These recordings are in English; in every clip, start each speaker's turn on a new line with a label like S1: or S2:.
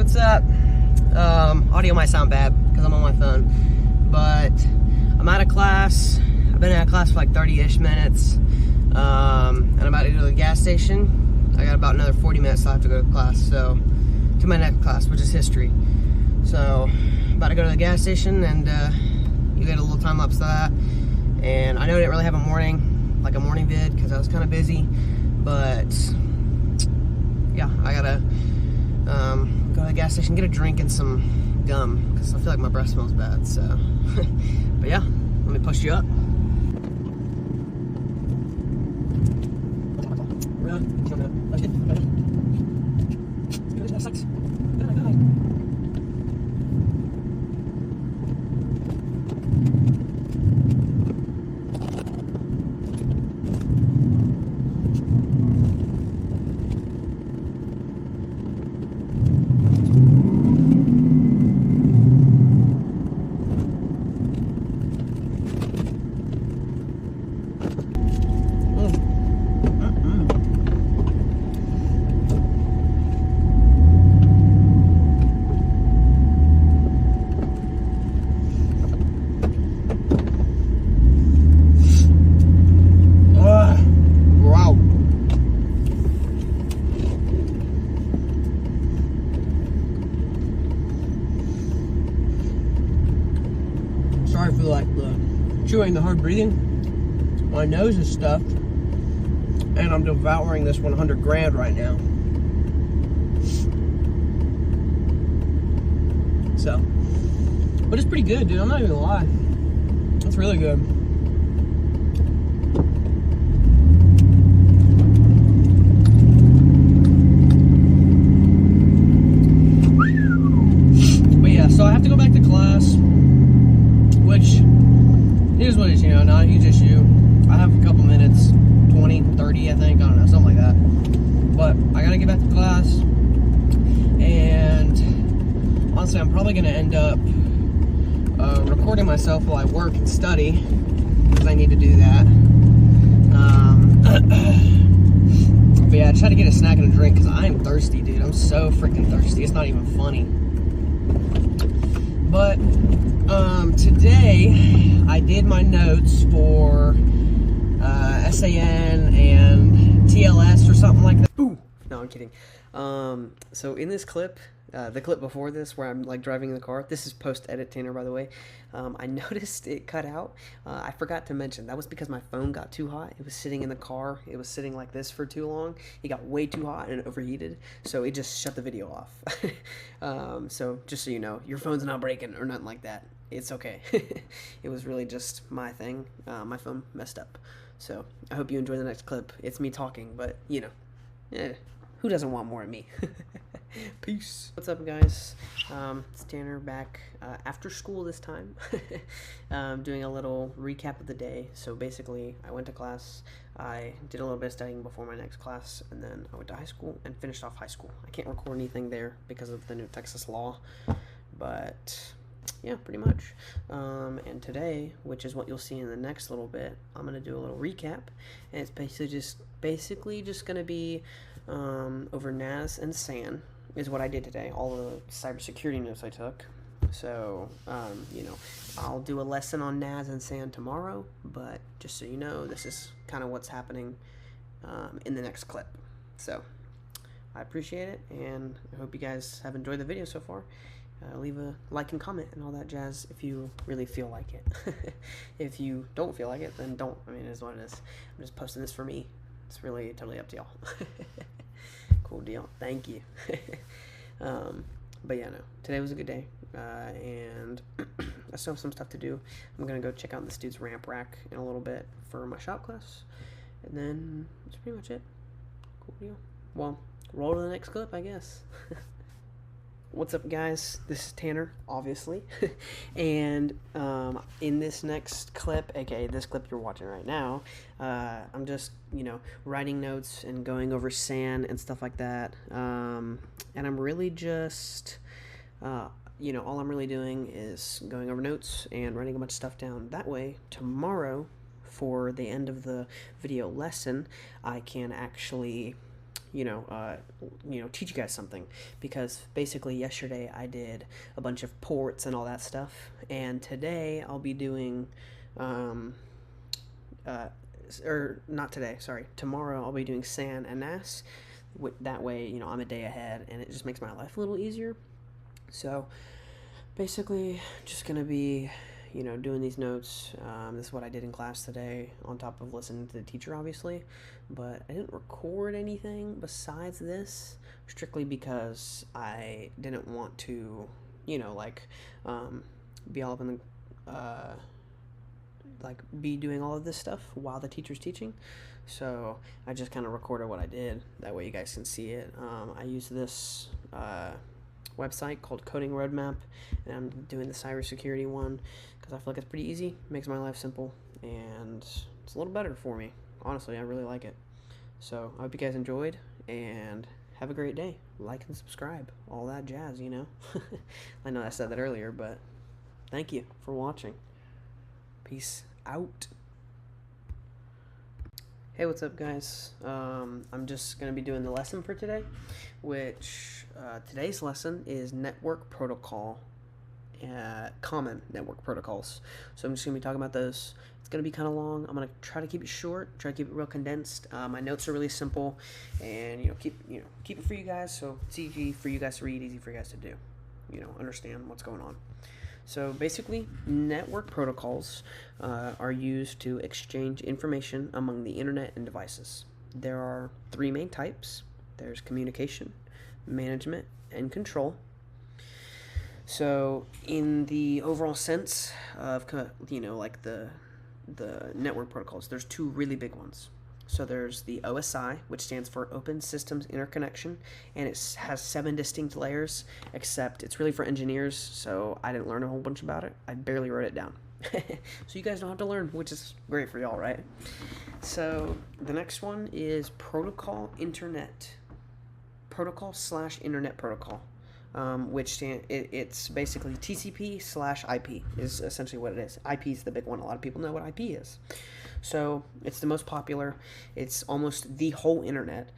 S1: what's up? Audio might sound bad because I'm on my phone, but I'm out of class. I've been out of class for like 30-ish minutes, and I'm about to go to the gas station. I got about another 40 minutes till I have to go to class, so to my next class, which is history. So, about to go to the gas station, and you get a little time lapse of that. And I know I didn't really have a morning vid because I was kind of busy, but yeah, I gotta go to the gas station, get a drink and some gum because I feel like my breath smells bad. So, but yeah, let me push you up. Sorry for like the chewing, the hard breathing. My nose is stuffed, and I'm devouring this 100 grand right now. So, but it's pretty good, dude. I'm not even gonna lie. It's really good. But yeah, so I have to go back to class. Which, here's what it is, you know, not a huge issue. I have a couple minutes, 20, 30, I think, I don't know, something like that. But I gotta get back to class, and honestly, I'm probably gonna end up recording myself while I work and study, because I need to do that. But yeah, I try to get a snack and a drink, because I am thirsty, dude. I'm so freaking thirsty, it's not even funny. But today I did my notes for SAN and TLS or something like that. Ooh, no, I'm kidding. So in this clip, the clip before this where I'm like driving in the car, this is post-edit Tanner, by the way. I noticed it cut out. I forgot to mention that was because my phone got too hot. It was sitting in the car. It was sitting like this for too long. It got way too hot and it overheated, so it just shut the video off. So just so you know, your phone's not breaking or nothing like that. It's okay. It was really just my thing. My phone messed up. So I hope you enjoy the next clip. It's me talking, but you know, who doesn't want more of me? Peace. What's up, guys? It's Tanner back after school this time. Doing a little recap of the day. So basically, I went to class, I did a little bit of studying before my next class, and then I went to high school and finished off high school. I can't record anything there because of the new Texas law, but yeah, pretty much. And today, which is what you'll see in the next little bit, I'm going to do a little recap, and it's basically just going to be over NAS and SAN is what I did today, all the cybersecurity notes I took. So, you know, I'll do a lesson on NAS and SAN tomorrow, but just so you know, this is kind of what's happening in the next clip. So, I appreciate it, and I hope you guys have enjoyed the video so far. Leave a like and comment and all that jazz if you really feel like it. If you don't feel like it, then don't. I mean, it is what it is. I'm just posting this for me. It's really totally up to y'all. Cool deal. Thank you. But yeah, no. Today was a good day, and I still have some stuff to do. I'm gonna go check out this dude's ramp rack in a little bit for my shop class, and then that's pretty much it. Cool deal. Well, roll to the next clip, I guess. What's up, guys? This is Tanner, obviously, and in this next clip, aka this clip you're watching right now, I'm just, you know, writing notes and going over SAN and stuff like that, and I'm really just, you know, all I'm really doing is going over notes and writing a bunch of stuff down. That way, tomorrow, for the end of the video lesson, I can actually, teach you guys something, because basically yesterday I did a bunch of ports and all that stuff, and today I'll be doing, or not today, sorry, tomorrow I'll be doing SAN and NAS. That way, I'm a day ahead, and it just makes my life a little easier. So basically, just gonna be doing these notes. This is what I did in class today, on top of listening to the teacher, obviously. But I didn't record anything besides this, strictly because I didn't want to, be all up in the, be doing all of this stuff while the teacher's teaching. So I just kind of recorded what I did. That way you guys can see it. I use this website called Coding Roadmap, and I'm doing the cybersecurity one because I feel like it's pretty easy, makes my life simple, and it's a little better for me. Honestly, I really like it. So I hope you guys enjoyed, and have a great day. Like and subscribe, all that jazz, I know I said that earlier, but thank you for watching. Peace out. Hey, what's up, guys? I'm just going to be doing the lesson for today, which today's lesson is network protocol, common network protocols. So I'm just going to be talking about those. It's going to be kind of long. I'm going to try to keep it short, try to keep it real condensed. My notes are really simple, and keep it for you guys, so it's easy for you guys to read, easy for you guys to do, understand what's going on. So basically, network protocols are used to exchange information among the internet and devices. There are three main types. There's communication, management, and control. So in the overall sense of, like the network protocols, there's two really big ones. So there's the OSI, which stands for Open Systems Interconnection, and it has 7 distinct layers, except it's really for engineers, so I didn't learn a whole bunch about it. I barely wrote it down. So you guys don't have to learn, which is great for y'all, right? So the next one is Protocol Internet. Protocol/Internet Protocol. It's basically TCP/IP is essentially what it is. IP is the big one. A lot of people know what IP is. So it's the most popular. It's almost the whole internet.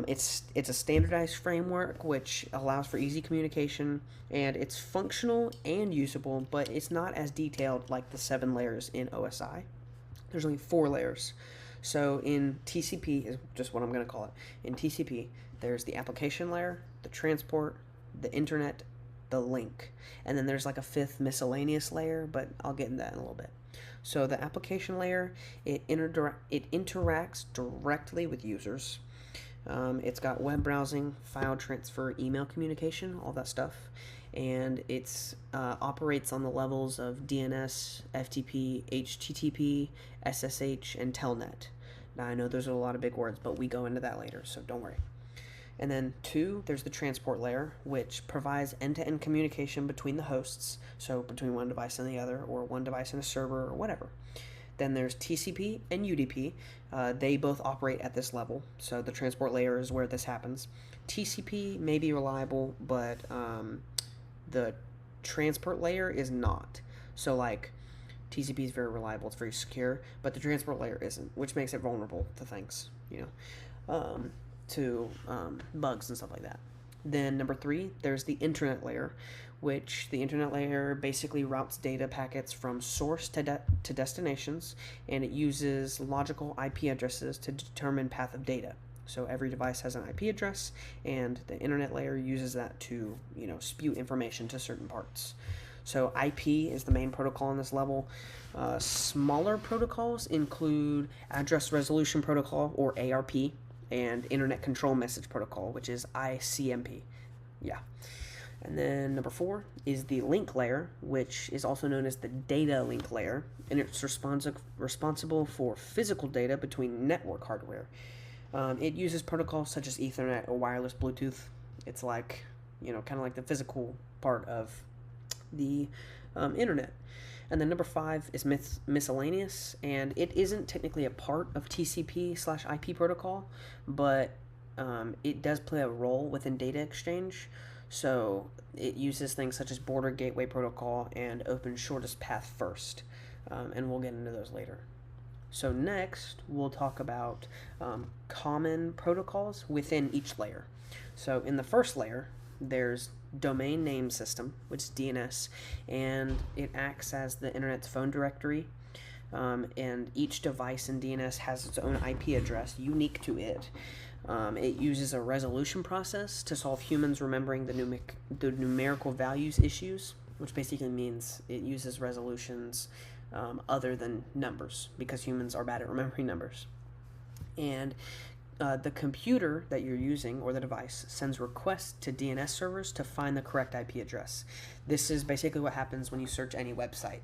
S1: It's a standardized framework which allows for easy communication, and it's functional and usable, but it's not as detailed like the 7 layers in OSI. There's only 4 layers. So in TCP is just what I'm going to call it. In TCP, there's the application layer, the transport, the internet, the link, and then there's like a 5th miscellaneous layer, but I'll get into that in a little bit. So the application layer, it interacts directly with users. It's got web browsing, file transfer, email communication, all that stuff, and it's operates on the levels of DNS, FTP, HTTP, SSH, and Telnet. Now I know those are a lot of big words, but we go into that later, so don't worry. And then 2, there's the transport layer, which provides end-to-end communication between the hosts, so between one device and the other, or one device and a server, or whatever. Then there's TCP and UDP. They both operate at this level, so the transport layer is where this happens. TCP may be reliable, but the transport layer is not. So like, TCP is very reliable, it's very secure, but the transport layer isn't, which makes it vulnerable to things, to bugs and stuff like that. Then number 3, there's the internet layer, which the internet layer basically routes data packets from source to destinations, and it uses logical IP addresses to determine path of data. So every device has an IP address, and the internet layer uses that to, spew information to certain parts. So IP is the main protocol on this level. Smaller protocols include Address Resolution Protocol, or ARP, and Internet Control Message Protocol, which is ICMP. Yeah. And then number 4 is the link layer, which is also known as the data link layer, and it's responsible for physical data between network hardware. It uses protocols such as Ethernet or wireless Bluetooth. It's like, kind of like the physical part of the internet. And then number 5 is miscellaneous, and it isn't technically a part of TCP/IP protocol, but it does play a role within data exchange. So it uses things such as Border Gateway Protocol and Open Shortest Path First, and we'll get into those later. So next, we'll talk about common protocols within each layer. So in the first layer, there's domain name system, which is DNS, and it acts as the internet's phone directory. And each device in DNS has its own IP address unique to it. It uses a resolution process to solve humans remembering the numerical values issues, which basically means it uses resolutions other than numbers, because humans are bad at remembering numbers. And the computer that you're using, or the device, sends requests to DNS servers to find the correct IP address. This is basically what happens when you search any website.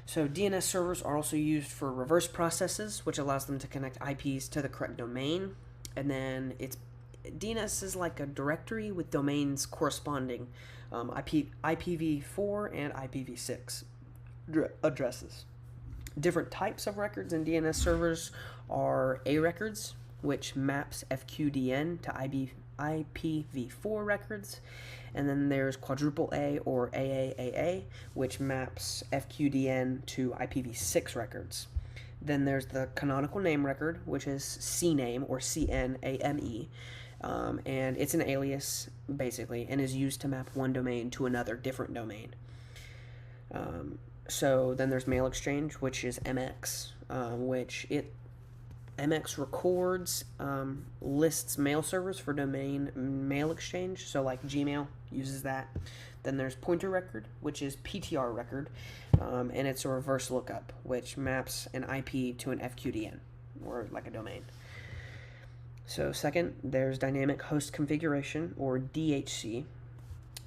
S1: So DNS servers are also used for reverse processes, which allows them to connect IPs to the correct domain. And then DNS is like a directory with domains corresponding IPv4 and IPv6 addresses. Different types of records in DNS servers are A records, which maps FQDN to IPv4 records. And then there's quadruple A or AAAA, which maps FQDN to IPv6 records. Then there's the canonical name record, which is CNAME or CNAME, and it's an alias, basically, and is used to map one domain to another different domain. So then there's mail exchange, which is MX, MX records, lists mail servers for domain mail exchange, so like Gmail uses that. Then there's pointer record, which is PTR record, and it's a reverse lookup, which maps an IP to an FQDN, or like a domain. So second, there's dynamic host configuration, or DHC,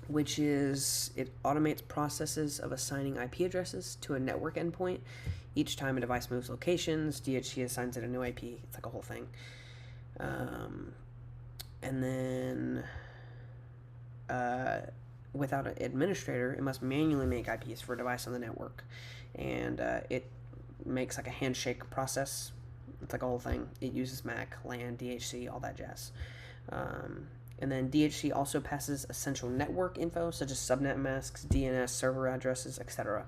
S1: which is, it automates processes of assigning IP addresses to a network endpoint. Each time a device moves locations, DHC assigns it a new IP. It's like a whole thing. And then without an administrator, it must manually make IPs for a device on the network. And it makes like a handshake process. It's like a whole thing. It uses MAC, LAN, DHC, all that jazz. And then DHC also passes essential network info, such as subnet masks, DNS server addresses, etc.,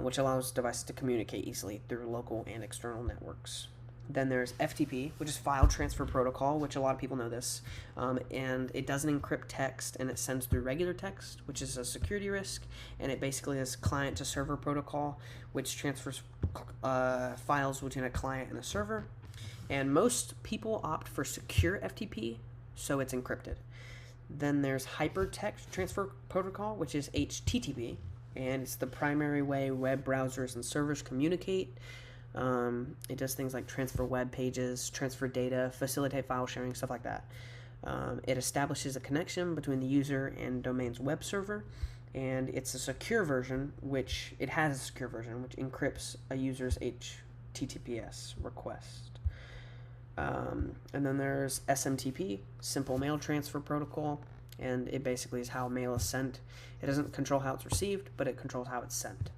S1: which allows devices to communicate easily through local and external networks. Then there's FTP, which is File Transfer Protocol, which a lot of people know this, and it doesn't encrypt text, and it sends through regular text, which is a security risk, and it basically is client-to-server protocol, which transfers files between a client and a server. And most people opt for secure FTP, so it's encrypted. Then there's Hypertext Transfer Protocol, which is HTTP, and it's the primary way web browsers and servers communicate. It does things like transfer web pages, transfer data, facilitate file sharing, stuff like that. It establishes a connection between the user and domain's web server, and it's a secure version, which encrypts a user's HTTPS request. And then there's SMTP, Simple Mail Transfer Protocol, and it basically is how mail is sent. It doesn't control how it's received, but it controls how it's sent.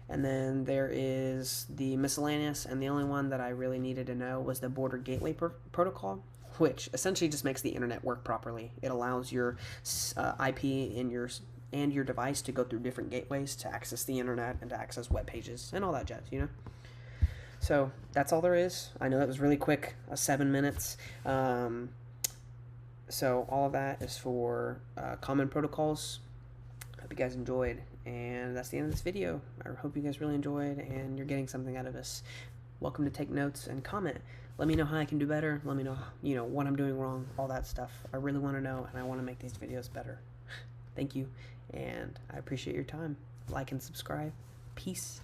S1: And then there is the miscellaneous, and the only one that I really needed to know was the Border Gateway Protocol, which essentially just makes the internet work properly. It allows your IP and your device to go through different gateways to access the internet and to access web pages and all that jazz, you know? So that's all there is. I know that was really quick, 7 minutes. So all of that is for common protocols. Hope you guys enjoyed, and that's the end of this video. I hope you guys really enjoyed and you're getting something out of this. Welcome to take notes and comment. Let me know how I can do better. Let me know, what I'm doing wrong, all that stuff. I really want to know, and I want to make these videos better. Thank you, and I appreciate your time. Like and subscribe. Peace.